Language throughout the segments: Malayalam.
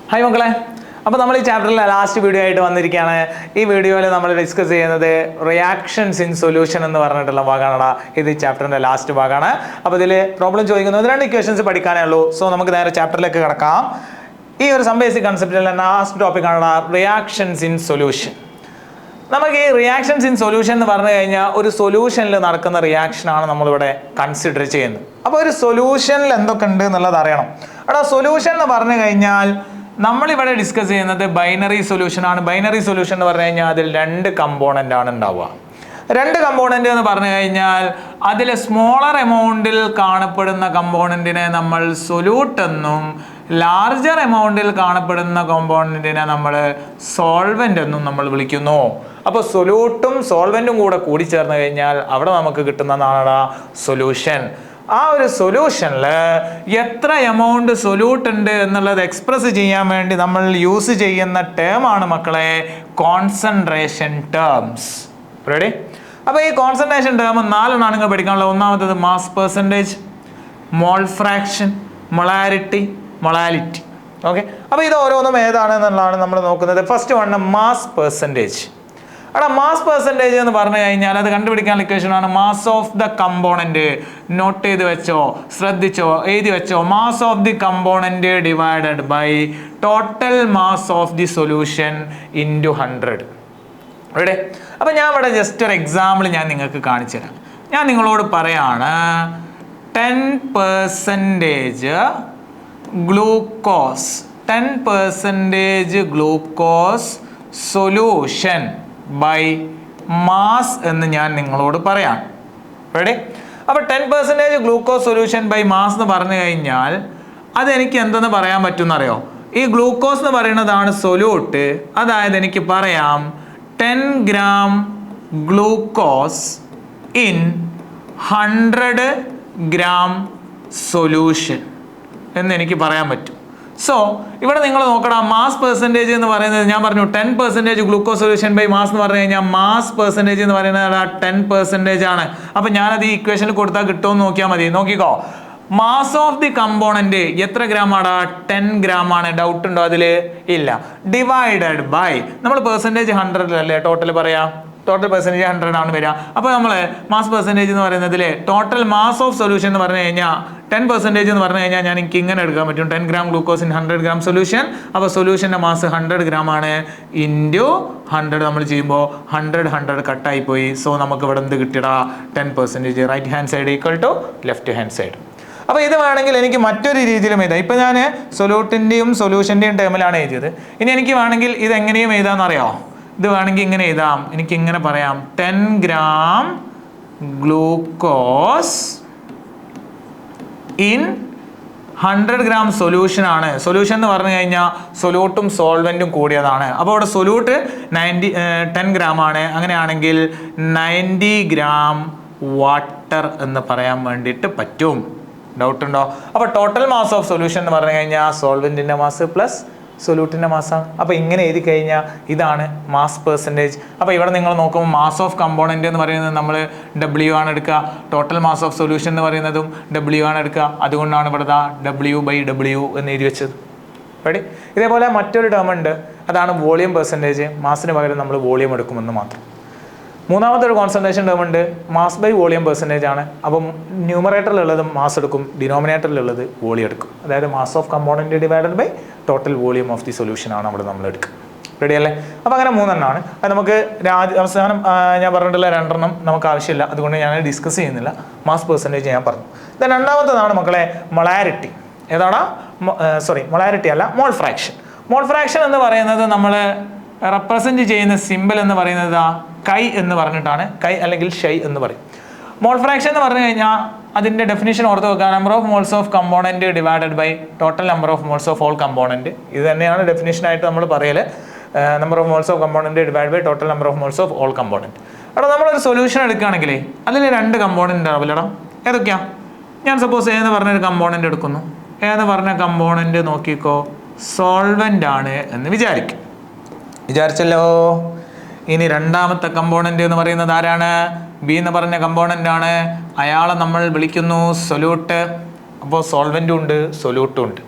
ഹായ് മക്കളെ, അപ്പോൾ നമ്മൾ ഈ ചാപ്റ്ററിലെ ലാസ്റ്റ് വീഡിയോ ആയിട്ട് വന്നിരിക്കുകയാണ്. ഈ വീഡിയോയിൽ നമ്മൾ ഡിസ്കസ് ചെയ്യുന്നത് റിയാക്ഷൻസ് ഇൻ സൊല്യൂഷൻ എന്ന് പറഞ്ഞിട്ടുള്ള ഭാഗമാണ്. ഇത് ഈ ചാപ്റ്ററിൻ്റെ ലാസ്റ്റ് ഭാഗമാണ്. അപ്പോൾ ഇതിൽ പ്രോബ്ലം ചോദിക്കുന്നത് 2 ഇക്വേഷൻസ് പഠിക്കാനേ ഉള്ളൂ. സോ നമുക്ക് നേരെ ചാപ്റ്ററിലേക്ക് കിടക്കാം. ഈ ഒരു ബേസിക് കൺസെപ്റ്റിലെ ലാസ്റ്റ് ടോപ്പിക്കാണ് റിയാക്ഷൻസ് ഇൻ സൊല്യൂഷൻ. നമുക്ക് ഈ റിയാക്ഷൻസ് ഇൻ സൊല്യൂഷൻ എന്ന് പറഞ്ഞു കഴിഞ്ഞാൽ ഒരു സൊല്യൂഷനിൽ നടക്കുന്ന റിയാക്ഷനാണ് നമ്മളിവിടെ കൺസിഡർ ചെയ്യുന്നത്. അപ്പോൾ ഒരു സൊല്യൂഷനിൽ എന്തൊക്കെ ഉണ്ട് എന്നുള്ളത് അറിയണം. അവിടെ സൊല്യൂഷൻ എന്ന് പറഞ്ഞു കഴിഞ്ഞാൽ നമ്മളിവിടെ ഡിസ്കസ് ചെയ്യുന്നത് ബൈനറി സൊല്യൂഷൻ ആണ്. ബൈനറി സൊല്യൂഷൻ എന്ന് പറഞ്ഞു കഴിഞ്ഞാൽ അതിൽ 2 കമ്പോണൻ്റ് ആണ് ഉണ്ടാവുക. 2 കമ്പോണൻ്റ് എന്ന് പറഞ്ഞു കഴിഞ്ഞാൽ അതിൽ സ്മോളർ എമൗണ്ടിൽ കാണപ്പെടുന്ന കമ്പോണൻറ്റിനെ നമ്മൾ സൊല്യൂട്ട് എന്നും ലാർജർ എമൗണ്ടിൽ കാണപ്പെടുന്ന കമ്പോണൻറ്റിനെ നമ്മൾ സോൾവെൻ്റ് എന്നും നമ്മൾ വിളിക്കുന്നു. അപ്പോൾ സൊല്യൂട്ടും സോൾവെൻറ്റും കൂടെ കൂടിച്ചേർന്ന് കഴിഞ്ഞാൽ അവിടെ നമുക്ക് കിട്ടുന്നതാണ് സൊല്യൂഷൻ. ആ ഒരു സൊല്യൂഷനിൽ എത്ര എമൗണ്ട് സൊല്യൂട്ട് ഉണ്ട് എന്നുള്ളത് എക്സ്പ്രസ് ചെയ്യാൻ വേണ്ടി നമ്മൾ യൂസ് ചെയ്യുന്ന ടേമാണ് മക്കളെ കോൺസെൻട്രേഷൻ ടേംസ്. റെഡി? അപ്പോൾ ഈ കോൺസെൻട്രേഷൻ ടേം 4 നിങ്ങൾ പഠിക്കാനുള്ളത്. ഒന്നാമത്തേത് mass percentage, mole fraction, molarity, molality. Okay, അപ്പോൾ ഇത് ഓരോന്നും ഏതാണെന്നുള്ളതാണ് നമ്മൾ നോക്കുന്നത്. First one mass percentage. അവിടെ മാസ് പെർസെൻറ്റേജ് എന്ന് പറഞ്ഞു കഴിഞ്ഞാൽ അത് കണ്ടുപിടിക്കാൻ ഇക്വേഷനാണ് mass of the component. Note ചെയ്ത് വെച്ചോ, ശ്രദ്ധിച്ചോ, എഴുതി വെച്ചോ. Mass of the component divided by total mass of the solution into 100. Ready? അപ്പോൾ ഞാൻ ഇവിടെ ജസ്റ്റ് ഒരു എക്സാമ്പിൾ ഞാൻ നിങ്ങൾക്ക് കാണിച്ചു തരാം. ഞാൻ നിങ്ങളോട് പറയാണ് 10% glucose, 10% glucose solution by mass എന്ന് ഞാൻ നിങ്ങളോട് പറയാം. റെഡി? അപ്പോൾ 10% ഗ്ലൂക്കോസ് സൊല്യൂഷൻ ബൈ മാസ് എന്ന് പറഞ്ഞു കഴിഞ്ഞാൽ അതെനിക്ക് എന്തെന്ന് പറയാൻ പറ്റുമെന്നറിയോ? ഈ ഗ്ലൂക്കോസ് എന്ന് പറയുന്നതാണ് സൊല്യൂട്ട്. അതായത് എനിക്ക് പറയാം 10 gram glucose in 100 gram solution എന്ന് എനിക്ക് പറയാൻ പറ്റും. സോ ഇവിടെ നിങ്ങൾ നോക്കണം, മാസ് പെർസെൻറ്റേജ് എന്ന് പറയുന്നത് ഞാൻ പറഞ്ഞു 10% ഗ്ലൂക്കോസ് സൊല്യൂഷൻ ബൈ മാസ് എന്ന് പറഞ്ഞു കഴിഞ്ഞാൽ മാസ് പെർസെൻറ്റേജ് എന്ന് പറയുന്നത് 10% ആണ്. അപ്പം ഞാനത് ഈ ഇക്വേഷനിൽ കൊടുത്താൽ കിട്ടുമെന്ന് നോക്കിയാൽ മതി. നോക്കിക്കോ, മാസ് ഓഫ് ദി കമ്പോണൻറ്റ് എത്ര ഗ്രാം ആണ്? 10 ഗ്രാം ആണ്. ഡൗട്ട് ഉണ്ടോ അതിൽ? ഇല്ല. ഡിവൈഡഡ് ബൈ നമ്മൾ പെർസെൻറ്റേജ് 100 അല്ലേ ടോട്ടൽ പറയാം. ടോട്ടൽ പെർസെൻറ്റേജ് 100 ആണ് വരിക. അപ്പോൾ നമ്മൾ മാസ് പെർസെൻറ്റേജ് എന്ന് പറയുന്നതിൽ ടോട്ടൽ മാസ് ഓഫ് സൊല്യൂഷൻ എന്ന് പറഞ്ഞു കഴിഞ്ഞാൽ 10% എന്ന് പറഞ്ഞു കഴിഞ്ഞാൽ ഞാൻ എനിക്ക് ഇങ്ങനെ എടുക്കാൻ പറ്റും, 10 gram glucose in 100 gram solution. അപ്പോൾ സൊല്യൂഷൻ്റെ മാസ് 100 ഗ്രാം ആണ്. ഇൻറ്റു 100 നമ്മൾ ചെയ്യുമ്പോൾ 100 കട്ടായി പോയി. സോ നമുക്ക് ഇവിടെ എന്ത് കിട്ടിയടാ? 10%. Right hand side equal to left hand side. അപ്പോൾ ഇത് വേണമെങ്കിൽ എനിക്ക് മറ്റൊരു രീതിയിലും എഴുതാം. ഇപ്പോൾ ഞാൻ സൊല്യൂട്ടിൻ്റെയും സൊല്യൂഷൻ്റെയും ടേമിലാണ് എഴുതിയത്. ഇനി എനിക്ക് വേണമെങ്കിൽ ഇത് എങ്ങനെയും എഴുതാമെന്നറിയാമോ? ഇത് വേണമെങ്കിൽ ഇങ്ങനെ എഴുതാം. എനിക്ക് ഇങ്ങനെ പറയാം, 10 gram glucose in 100 gram solution ആണ്. സൊല്യൂഷൻ എന്ന് പറഞ്ഞു കഴിഞ്ഞാൽ സൊല്യൂട്ടും സോൾവെൻറ്റും കൂടിയതാണ്. അപ്പോൾ അവിടെ സൊല്യൂട്ട് 10 ഗ്രാം ആണ്. അങ്ങനെയാണെങ്കിൽ 90 ഗ്രാം വാട്ടർ എന്ന് പറയാൻ വേണ്ടിയിട്ട് പറ്റും. ഡൗട്ട് ഉണ്ടോ? അപ്പോൾ ടോട്ടൽ മാസ് ഓഫ് സൊല്യൂഷൻ എന്ന് പറഞ്ഞു കഴിഞ്ഞാൽ സോൾവെൻറ്റിൻ്റെ മാസ് പ്ലസ് സൊല്യൂട്ടിൻ്റെ മാസാണ്. അപ്പോൾ ഇങ്ങനെ എഴുതി കഴിഞ്ഞാൽ ഇതാണ് മാസ് പെർസെൻറ്റേജ്. അപ്പോൾ ഇവിടെ നിങ്ങൾ നോക്കുമ്പോൾ മാസ് ഓഫ് കമ്പോണൻറ്റ് എന്ന് പറയുന്നത് നമ്മൾ W ആണ് എടുക്കുക. ടോട്ടൽ മാസ് ഓഫ് സൊല്യൂഷൻ എന്ന് പറയുന്നതും W ആണ് എടുക്കുക. അതുകൊണ്ടാണ് ഇവിടെ W/W എന്ന് എഴുതി വെച്ചത്. റെഡി? ഇതേപോലെ മറ്റൊരു ടേം ഉണ്ട്, അതാണ് വോളിയം പെർസെൻറ്റേജ്. മാസിന് പകരം നമ്മൾ വോളിയം എടുക്കുമെന്ന് മാത്രം. മൂന്നാമത്തെ ഒരു കോൺസെൻട്രേഷൻ ടേം ഉണ്ട്, മാസ് ബൈ വോളിയം പെർസെൻറ്റേജ് ആണ്. അപ്പം ന്യൂമറേറ്ററിലുള്ളത് മാസ് എടുക്കും, ഡിനോമിനേറ്ററിലുള്ളത് വോളിയം എടുക്കും. അതായത് mass of component divided by total volume of the solution ആണ് അവിടെ നമ്മൾ എടുക്കുക. റെഡി അല്ലേ? അപ്പോൾ അങ്ങനെ 3 എണ്ണമാണ്. അത് നമുക്ക് അവസാനം ഞാൻ പറഞ്ഞിട്ടുള്ള 2 എണ്ണം നമുക്ക് ആവശ്യമില്ല, അതുകൊണ്ട് ഞാൻ ഡിസ്കസ് ചെയ്യുന്നില്ല. മാസ് പെർസെൻറ്റേജ് ഞാൻ പറഞ്ഞു. ദെൻ രണ്ടാമത്തതാണ് മക്കളെ മൊളാരിറ്റി. ഏതാണ്? മൊളാരിറ്റി അല്ല, മോൾ ഫ്രാക്ഷൻ. മോൾ ഫ്രാക്ഷൻ എന്ന് പറയുന്നത് നമ്മൾ റെപ്രസെൻറ്റ് ചെയ്യുന്ന സിമ്പിൾ എന്ന് പറയുന്നത് കൈ എന്ന് പറഞ്ഞിട്ടാണ്. കൈ അല്ലെങ്കിൽ ഷൈ എന്ന് പറയും. മോൾ ഫ്രാക്ഷൻ എന്ന് പറഞ്ഞു കഴിഞ്ഞാൽ അതിൻ്റെ ഡെഫിനേഷൻ ഓർത്ത് വെക്കുക, number of moles of component divided by total number of moles of all component. ഇത് തന്നെയാണ് ഡെഫിനേഷനായിട്ട് നമ്മൾ പറയൽ. Number of moles of component divide by total number of moles of all component. അവിടെ നമ്മളൊരു സൊല്യൂഷൻ എടുക്കുകയാണെങ്കിൽ അതിൽ 2 കമ്പോണൻറ്റ് ഉണ്ടാവില്ലടാ. ഏതൊക്കെയാണ്? ഞാൻ സപ്പോസ് ഏന്ന് പറഞ്ഞൊരു കമ്പോണൻറ്റ് എടുക്കുന്നു. ഏന്ന് പറഞ്ഞ കമ്പോണൻറ്റ് നോക്കിക്കോ, സോൾവെൻ്റ് ആണ് എന്ന് വിചാരിച്ചല്ലോ. ഇനി രണ്ടാമത്തെ കമ്പോണൻ്റ് എന്ന് പറയുന്നത് ആരാണ്? ബി എന്ന് പറഞ്ഞ കമ്പോണൻ്റ് ആണ്. അയാളെ നമ്മൾ വിളിക്കുന്നു സൊല്യൂട്ട്. അപ്പോൾ സോൾവെൻറ്റും ഉണ്ട്, സൊല്യൂട്ടും ഉണ്ട്.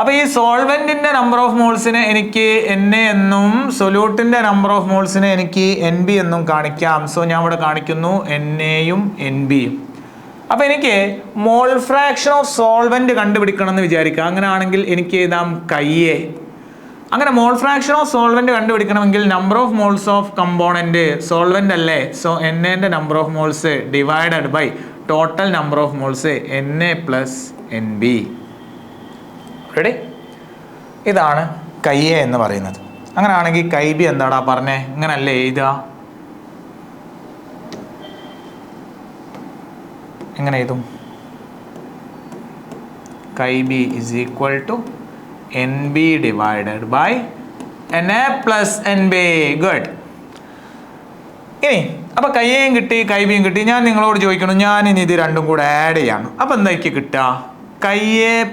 അപ്പോൾ ഈ സോൾവെന്റിന്റെ നമ്പർ ഓഫ് മോൾസിനെ എനിക്ക് Na എന്നും സൊല്യൂട്ടിന്റെ നമ്പർ ഓഫ് മോൾസിനെ എനിക്ക് Nb എന്നും കാണിക്കാം. സോ ഞാൻ ഇവിടെ കാണിക്കുന്നു Na-യും Nb-യും. അപ്പോൾ എനിക്ക് മോൾ ഫ്രാക്ഷൻ ഓഫ് സോൾവെന്റ് കണ്ടുപിടിക്കണം എന്ന് വിചാരിക്കുക. അങ്ങനെയാണെങ്കിൽ എനിക്ക് എഴുതാം Ka. അങ്ങനെ മോൾ ഫ്രാക്ഷൻ ഓഫ് സോൾവെന്റ് കണ്ടുപിടിക്കണമെങ്കിൽ number of moles of component solvent അല്ലേ, സോ Na-ന്റെ number of moles divided by total number of moles Na plus Nb. Ready? ഇതാണ് Ka എന്ന് പറയുന്നത്. അങ്ങനെയാണെങ്കിൽ Kb എന്താടാ പറഞ്ഞേ? ഇങ്ങനല്ലേ എഴുതുക? എങ്ങനെ എഴുതും? Kb is equal to Nb divided by Na plus Nb. Good. ഇനി അപ്പോൾ Ka-യും കിട്ടി Kb-യും കിട്ടി. ഞാൻ നിങ്ങളോട് ചോദിക്കണം, ഞാൻ ഇനി ഇത് രണ്ടും കൂടെ ആഡ് ചെയ്യണം. അപ്പോൾ എന്തായിരിക്കും കിട്ടുക? Ka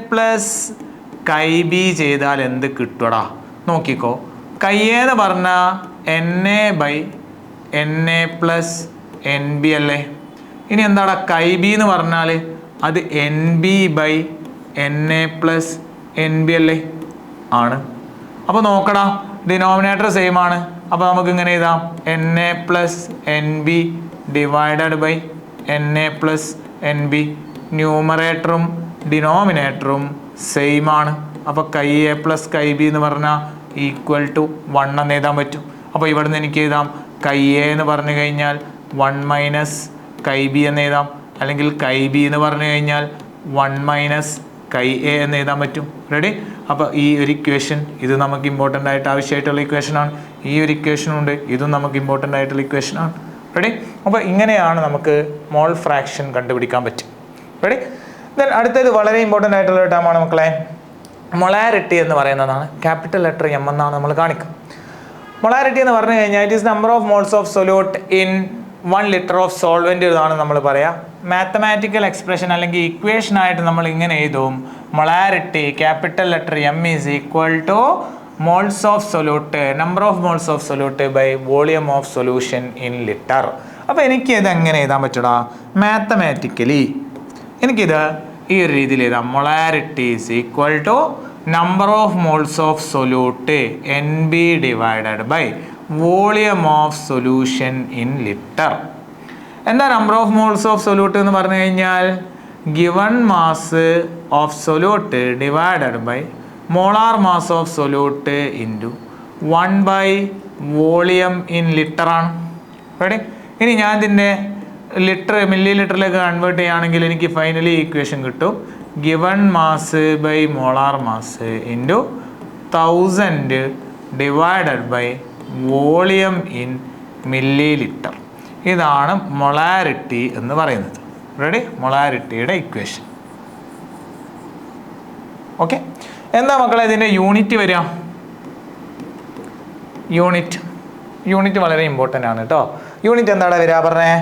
പ്ലസ് Kb ചെയ്താൽ എന്ത് കിട്ടുടാ? നോക്കിക്കോ. Ka എന്ന് പറഞ്ഞാൽ Na by Na plus Nb അല്ലേ? ഇനി എന്താടാ Kb എന്ന് പറഞ്ഞാൽ അത് Nb by Na plus Nb അല്ലേ? ആണ്. അപ്പോൾ നോക്കടാ, ഡിനോമിനേറ്റർ സെയിം ആണ്. അപ്പോൾ നമുക്ക് ഇങ്ങനെ എഴുതാം Na plus Nb divided by Na plus Nb. ന്യൂമറേറ്ററും ഡിനോമിനേറ്ററും സെയിം ആണ്. അപ്പോൾ Ka പ്ലസ് Kb എന്ന് പറഞ്ഞാൽ ഈക്വൽ ടു 1 എന്ന് എഴുതാൻ പറ്റും. അപ്പോൾ ഇവിടെ നിന്ന് എനിക്ക് എഴുതാം Ka എന്ന് പറഞ്ഞു കഴിഞ്ഞാൽ 1 മൈനസ് Kb എന്ന് എഴുതാം, അല്ലെങ്കിൽ Kb എന്ന് പറഞ്ഞു കഴിഞ്ഞാൽ 1 മൈനസ് Ka എന്ന് എഴുതാൻ പറ്റും. റെഡി? അപ്പോൾ ഈ ഒരു ഇക്വേഷൻ ഇത് നമുക്ക് ഇമ്പോർട്ടൻ്റ് ആയിട്ട് ആവശ്യമായിട്ടുള്ള ഇക്വേഷനാണ്. ഈ ഒരു ഇക്വേഷനും ഉണ്ട്, ഇതും നമുക്ക് ഇമ്പോർട്ടൻ്റ് ആയിട്ടുള്ള ഇക്വേഷനാണ്. റെഡി? അപ്പോൾ ഇങ്ങനെയാണ് നമുക്ക് മോൾ ഫ്രാക്ഷൻ കണ്ടുപിടിക്കാൻ പറ്റും. റെഡി? ദെൻ അടുത്തത് വളരെ ഇമ്പോർട്ടൻ്റ് ആയിട്ടുള്ള ഒരു ടേമാണ് മക്കളെ, മൊളാരിറ്റി എന്ന് പറയുന്നതാണ്. ക്യാപിറ്റൽ ലെറ്റർ M എന്നാണ് നമ്മൾ കാണിക്കുക. മൊളാരിറ്റി എന്ന് പറഞ്ഞു കഴിഞ്ഞാൽ it is number of moles of solute in 1 litre of solvent എന്നാണ് നമ്മൾ പറയുക. മാത്തമാറ്റിക്കൽ എക്സ്പ്രഷൻ അല്ലെങ്കിൽ ഇക്വേഷൻ ആയിട്ട് നമ്മൾ ഇങ്ങനെ എഴുതും, molarity capital letter M is equal to moles of solute, number of moles of solute by volume of solution in litre. അപ്പോൾ എനിക്ക് ഇത് എങ്ങനെ എഴുതാൻ പറ്റൂടാ? മാത്തമാറ്റിക്കലി എനിക്കിത് ഈ ഒരു രീതിയിൽ എഴുതാം. Molarity is equal to number of moles of solute Nb divided by volume of solution in litre. എന്താ number of moles of solute എന്ന് പറഞ്ഞു കഴിഞ്ഞാൽ given mass of solute divided by molar mass of solute into 1 by volume in litre ആണ്. റെഡി? ഇനി ഞാൻ ഇതിൻ്റെ ലിറ്റർ മില്ലി ലിറ്ററിലേക്ക് കൺവേർട്ട് ചെയ്യുകയാണെങ്കിൽ എനിക്ക് ഫൈനലി ഇക്വേഷൻ കിട്ടും, given mass by molar mass into 1000 divided by volume in milli litre. ഇതാണ് മൊളാരിറ്റി എന്ന് പറയുന്നത്. റെഡി? മൊളാരിറ്റിയുടെ ഇക്വേഷൻ. ഓക്കെ, എന്താ മക്കളെ ഇതിൻ്റെ യൂണിറ്റ് വരിക? യൂണിറ്റ് വളരെ ഇമ്പോർട്ടൻ്റ് ആണ് കേട്ടോ. യൂണിറ്റ് എന്താണ് വരിക പറഞ്ഞേ?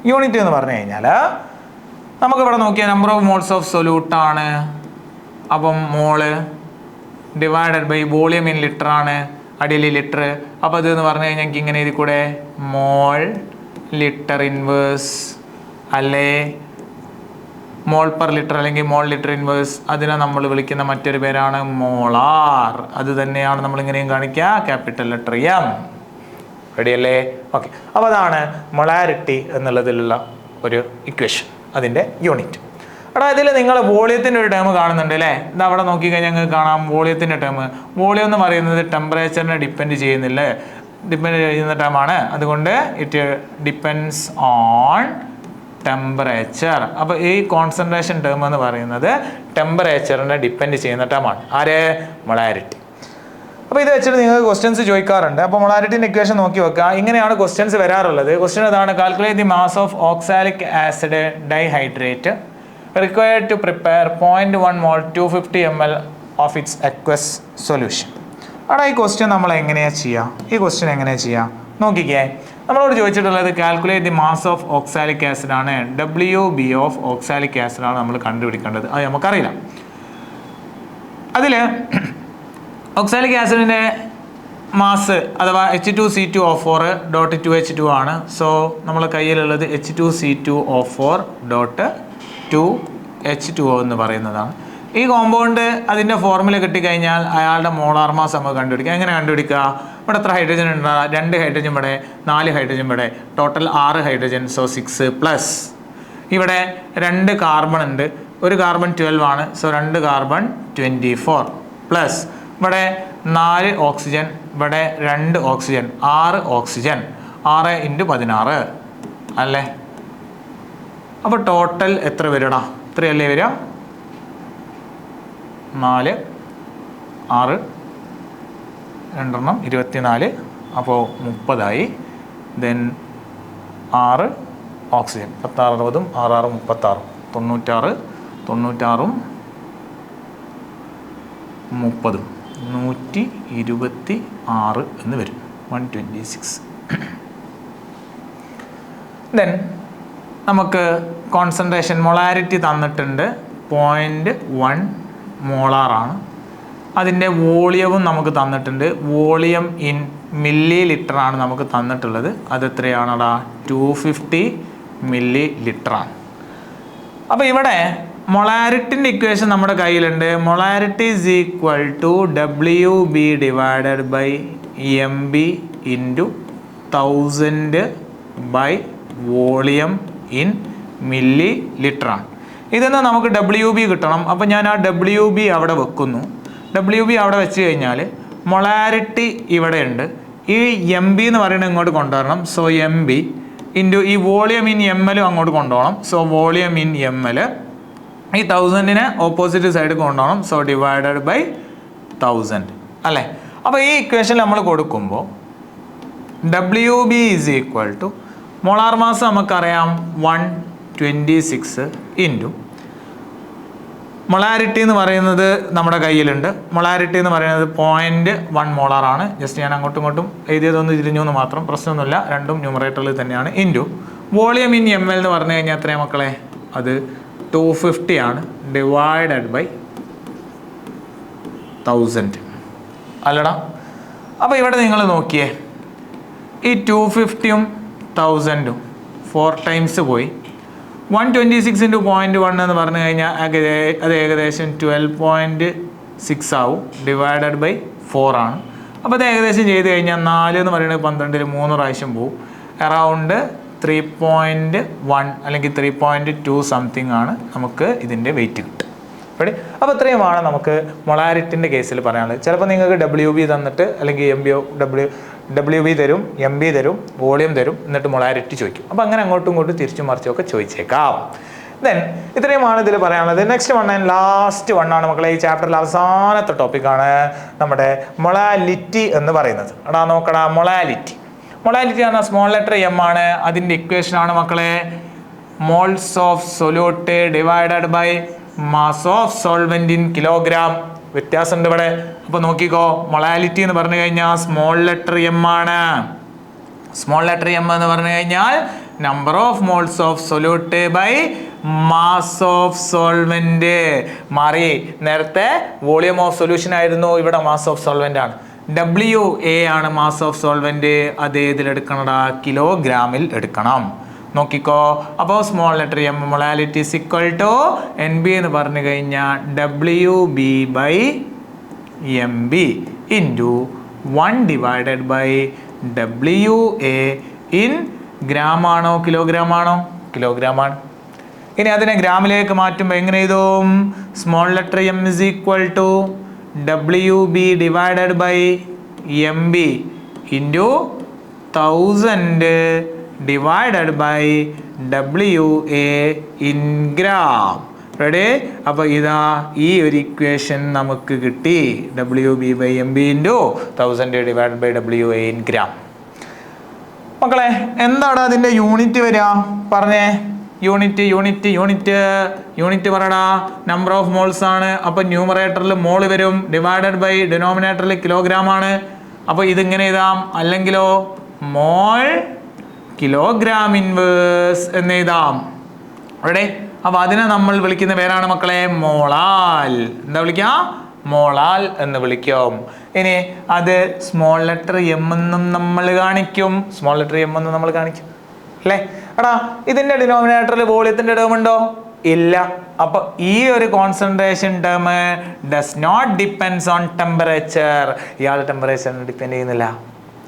യൂണിറ്റ് എന്ന് പറഞ്ഞു കഴിഞ്ഞാൽ നമുക്കിവിടെ നോക്കിയാൽ number of moles of solute ആണ്. അപ്പം mole divided by volume in litre ആണ്, അടിയിൽ ലിറ്റർ. അപ്പോൾ ഇത് എന്ന് പറഞ്ഞു കഴിഞ്ഞാൽ എനിക്ക് ഇങ്ങനെ ഇതിൽ കൂടെ മോൾ ലിറ്റർ ഇൻവേഴ്സ് അല്ലേ മോൾ പെർ ലിറ്റർ അല്ലെങ്കിൽ മോൾ ലിറ്റർ ഇൻവേഴ്സ്, അതിനെ നമ്മൾ വിളിക്കുന്ന മറ്റൊരു പേരാണ് മോളാർ. അത് തന്നെയാണ് നമ്മൾ ഇങ്ങനെയും കാണിക്കുക, ക്യാപിറ്റൽ ലെറ്റർ M. റെഡി അല്ലേ? ഓക്കെ, അപ്പോൾ അതാണ് മൊളാരിറ്റി എന്നുള്ളതിലുള്ള ഒരു ഇക്വേഷൻ, അതിൻ്റെ യൂണിറ്റ്. എടാ ഇതിൽ നിങ്ങൾ വോളിയത്തിൻ്റെ ഒരു ടേം കാണുന്നുണ്ട് അല്ലേ? ഇത് അവിടെ നോക്കിക്കഴിഞ്ഞാൽ ഞങ്ങൾക്ക് കാണാം വോളിയത്തിൻ്റെ ടേം. വോളിയം എന്ന് പറയുന്നത് ടെമ്പറേച്ചറിനെ ഡിപ്പെൻഡ് ചെയ്യുന്ന ടേമാണ്. അതുകൊണ്ട് ഇറ്റ് ഡിപ്പെൻഡ്സ് ഓൺ ടെമ്പറേച്ചർ. അപ്പോൾ ഈ കോൺസെൻട്രേഷൻ ടേം എന്ന് പറയുന്നത് ടെമ്പറേച്ചറിനെ ഡിപ്പെൻഡ് ചെയ്യുന്ന ടേമാണ്. ആര്? മൊളാരിറ്റി. അപ്പോൾ ഇത് വെച്ചിട്ട് നിങ്ങൾക്ക് ക്വസ്റ്റ്യൻസ് ചോദിക്കാറുണ്ട്. അപ്പോൾ മൊളാരിറ്റിൻ്റെ ഇക്വേഷൻ നോക്കി വെക്കുക. ഇങ്ങനെയാണ് ക്വസ്റ്റ്യൻസ് വരാറുള്ളത്. ക്വസ്റ്റ്യൻ ഇതാണ്, calculate the mass of oxalic acid dihydrate required to prepare 0.1 mol 250 ml of its aqueous solution. അവിടെ ഈ ക്വസ്റ്റ്യൻ നമ്മൾ എങ്ങനെയാണ് ചെയ്യുക? നോക്കിക്കേ, നമ്മളോട് ചോദിച്ചിട്ടുള്ളത് calculate the mass of oxalic acid ആണ്. WB ഓഫ് ഓക്സാലിക് ആസിഡ് ആണ് നമ്മൾ കണ്ടുപിടിക്കേണ്ടത്. അത് നമുക്കറിയില്ല. അതിൽ ഓക്സാലിക് ആസിഡിൻ്റെ മാസ് അഥവാ H2C2O4.2H2 ആണ്. സോ നമ്മളെ കയ്യിലുള്ളത് H2C2O4.2H2O എന്ന് പറയുന്നതാണ്. ഈ കോമ്പൗണ്ട് അതിൻ്റെ ഫോർമുല കിട്ടിക്കഴിഞ്ഞാൽ അയാളുടെ മോളാർ മാസ് നമുക്ക് കണ്ടുപിടിക്കാം. എങ്ങനെ കണ്ടുപിടിക്കുക? ഇവിടെ എത്ര ഹൈഡ്രജൻ ഉണ്ട്? 2 ഹൈഡ്രജൻ ഇവിടെ, 4 ഹൈഡ്രജൻ ഇവിടെ, ടോട്ടൽ 6 ഹൈഡ്രജൻ. സോ 6 പ്ലസ് ഇവിടെ 2 കാർബൺ ഉണ്ട്, ഒരു കാർബൺ 12 ആണ്. സോ 2 കാർബൺ 24 പ്ലസ് ഇവിടെ 4 ഓക്സിജൻ, ഇവിടെ 2 ഓക്സിജൻ, 6 ഓക്സിജൻ. 6 × 16 അല്ലേ? അപ്പോൾ ടോട്ടൽ എത്ര വരടാ? ഇത്രയല്ലേ വരിക? 4 6 2 24, അപ്പോൾ 30 ദെൻ 6 ഓക്സിജൻ 16 60 6 36 96 96 30 126 എന്ന് വരും. 126. ദെൻ നമുക്ക് കോൺസെൻട്രേഷൻ മൊളാരിറ്റി തന്നിട്ടുണ്ട്. 0.1 മോളാറാണ്. അതിൻ്റെ വോളിയവും നമുക്ക് തന്നിട്ടുണ്ട്. വോളിയം ഇൻ മില്ലി ലിറ്ററാണ് നമുക്ക് തന്നിട്ടുള്ളത്. അത് എത്രയാണടാ? 250 മില്ലി ലിറ്ററാണ്. അപ്പോൾ ഇവിടെ മൊളാരിറ്റിൻ്റെ ഇക്വേഷൻ നമ്മുടെ കയ്യിലുണ്ട്. Molarity is equal to WB divided by MB into 1000 by volume in milli ലിറ്ററാണ്. ഇതെന്ന് നമുക്ക് WB കിട്ടണം. അപ്പോൾ ഞാൻ ആ WB അവിടെ വെക്കുന്നു. WB അവിടെ വെച്ച് കഴിഞ്ഞാൽ മൊളാരിറ്റി ഇവിടെ ഉണ്ട്. ഈ MB എന്ന് പറയുന്നത് ഇങ്ങോട്ട് കൊണ്ടുവരണം. സോ MB ഇൻറ്റു ഈ വോളിയം ഇൻ ML അങ്ങോട്ട് കൊണ്ടുപോകണം. So volume in ML. ഈ 1000നെ ഓപ്പോസിറ്റ് സൈഡ് കൊണ്ടുപോകണം. സോ ഡിവൈഡഡ് ബൈ 1000 അല്ലേ? അപ്പോൾ ഈ ഇക്വേഷൻ നമ്മൾ കൊടുക്കുമ്പോൾ WB is equal to molar mass നമുക്കറിയാം 126 ഇൻറ്റു മൊളാരിറ്റി എന്ന് പറയുന്നത് നമ്മുടെ കയ്യിലുണ്ട്. മൊളാരിറ്റി എന്ന് പറയുന്നത് 0.1 മോളാറാണ്. ജസ്റ്റ് ഞാൻ അങ്ങോട്ടും ഇങ്ങോട്ടും എഴുതിയതൊന്ന് തിരിഞ്ഞു എന്ന് മാത്രം, പ്രശ്നമൊന്നുമില്ല. രണ്ടും ന്യൂമറേറ്ററിൽ തന്നെയാണ്. ഇൻറ്റു വോളിയം ഇൻ ML എന്ന് പറഞ്ഞു കഴിഞ്ഞാൽ എത്രയാണ് മക്കളെ? അത് 250 ആണ്. ഡിവൈഡഡ് ബൈ 1000 അല്ലടാ? അപ്പോൾ ഇവിടെ നിങ്ങൾ നോക്കിയേ, ഈ 250ഉം 1000ഉം 4 ടൈംസ് പോയി. 126 × 0.1 എന്ന് പറഞ്ഞു കഴിഞ്ഞാൽ അത് ഏകദേശം 12.6 ആവും. ഡിവൈഡഡ് ബൈ 4 ആണ്. അപ്പോൾ അത് ഏകദേശം ചെയ്ത് കഴിഞ്ഞാൽ 4 എന്ന് പറയുന്നത് 12ൽ 3 പ്രാവശ്യം പോവും. അറൗണ്ട് 3.1 അല്ലെങ്കിൽ 3.2 സംതിങ് ആണ് നമുക്ക് ഇതിൻ്റെ വെയിറ്റ് കിട്ടുക. റെഡി? അപ്പോൾ ഇത്രയുമാണ് നമുക്ക് മൊളാരിറ്റിൻ്റെ കേസിൽ പറയാനുള്ളത്. ചിലപ്പോൾ നിങ്ങൾക്ക് WB തന്നിട്ട് അല്ലെങ്കിൽ WB തരും, MB തരും, വോളിയം തരും, എന്നിട്ട് മൊളാരിറ്റി ചോദിക്കും. അപ്പോൾ അങ്ങനെ അങ്ങോട്ടും ഇങ്ങോട്ടും തിരിച്ചും മറിച്ചൊക്കെ ചോദിച്ചേക്കാം. ദെൻ ഇത്രയുമാണ് ഇതിൽ പറയാനുള്ളത്. നെക്സ്റ്റ് വൺ ആൻഡ് ലാസ്റ്റ് വണ്ണാണ് മക്കളെ. ഈ ചാപ്റ്ററിൽ അവസാനത്തെ ടോപ്പിക്കാണ് നമ്മുടെ മൊളാലിറ്റി എന്ന് പറയുന്നത്. എടാ നോക്കടാ, മൊളാലിറ്റി. മൊളാലിറ്റി പറഞ്ഞാൽ സ്മോൾ ലെറ്റർ M ആണ്. അതിൻ്റെ ഇക്വേഷൻ ആണ് മക്കളെ moles of solute divided by mass of solvent in kilogram. വ്യത്യാസമുണ്ട് ഇവിടെ. അപ്പോൾ നോക്കിക്കോ, മൊളാലിറ്റി എന്ന് പറഞ്ഞു കഴിഞ്ഞാൽ സ്മോൾ ലെറ്റർ M ആണ്. സ്മോൾ ലെറ്റർ M എന്ന് പറഞ്ഞു കഴിഞ്ഞാൽ number of moles of solute by mass of solvent. മാറി, നേരത്തെ വോളിയം ഓഫ് സൊല്യൂഷൻ ആയിരുന്നു, ഇവിടെ മാസ് ഓഫ് സോൾവെന്റ് ആണ്. WA ആണ് മാസ് ഓഫ് സോൾവെന്റ്. അത് ഏതിലെടുക്കണടാ? കിലോഗ്രാമിൽ എടുക്കണം. നോക്കിക്കോ, അപ്പോൾ small letter M molality is equal to NB എന്ന് പറഞ്ഞു കഴിഞ്ഞാൽ WB by MB into 1 divided by WA in gram ആണോ കിലോഗ്രാം ആണോ? കിലോഗ്രാം ആണ്. ഇനി അതിനെ ഗ്രാമിലേക്ക് മാറ്റുമ്പോൾ എങ്ങനെ എഴുതും? Small letter M is equal to WB divided by MB into 1000 divided by WA in gram. Ready? അപ്പോൾ ഇതാ ഈ ഒരു ഇക്വേഷൻ നമുക്ക് കിട്ടി. WB by MB into 1000 divided by WA in gram. മക്കളെ എന്താണ് അതിൻ്റെ യൂണിറ്റ് വരിക? പറഞ്ഞേ. യൂണിറ്റ് പറയടാ. നമ്പർ ഓഫ് മോൾസ് ആണ്. അപ്പോൾ ന്യൂമറേറ്ററിൽ മോൾ വരും, ഡിവൈഡഡ് ബൈ ഡിനോമിനേറ്ററിൽ കിലോഗ്രാം ആണ്. അപ്പോൾ ഇതിങ്ങനെ എഴുതാം. അല്ലെങ്കിലോ മോൾ കിലോഗ്രാം ഇൻവേഴ്സ് എന്ന് എഴുതാം. റെഡി? അപ്പോൾ അതിനെ നമ്മൾ വിളിക്കുന്ന പേരാണ് മക്കളെ മോളാൽ. എന്താ വിളിക്കുക? മോളാൽ എന്ന് വിളിക്കും. ഇനി അത് സ്മോൾ ലെറ്റർ M എന്നും നമ്മൾ കാണിക്കും. സ്മോൾ ലെറ്റർ M എന്ന് നമ്മൾ കാണിക്കും അല്ലേ? എടാ ഇതിൻ്റെ ഡിനോമിനേറ്ററിൽ വോളിയത്തിൻ്റെ ടേം ഉണ്ടോ? ഇല്ല. അപ്പൊ ഈ ഒരു concentration term does not depends on temperature. ഇയാൾ ടെമ്പറേച്ചറിനെ ഡിപ്പെൻഡ് ചെയ്യുന്നില്ല,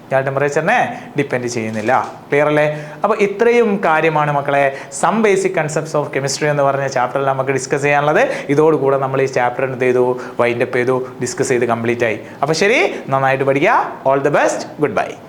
ഇയാൾ ടെമ്പറേച്ചറിനെ ഡിപ്പെൻഡ് ചെയ്യുന്നില്ല. ക്ലിയർ അല്ലേ? അപ്പോൾ ഇത്രയും കാര്യമാണ് മക്കളെ some basic concepts of chemistry എന്ന് പറഞ്ഞ ചാപ്റ്ററിൽ നമുക്ക് ഡിസ്കസ് ചെയ്യാനുള്ളത്. ഇതോടുകൂടെ നമ്മൾ ഈ ചാപ്റ്റർ എന്ത് ചെയ്തു, വൈൻഡപ്പ് ചെയ്തു, ഡിസ്കസ് ചെയ്ത് കംപ്ലീറ്റ് ആയി. അപ്പോൾ ശരി, നന്നായിട്ട് പഠിക്കുക. All the best. Good bye.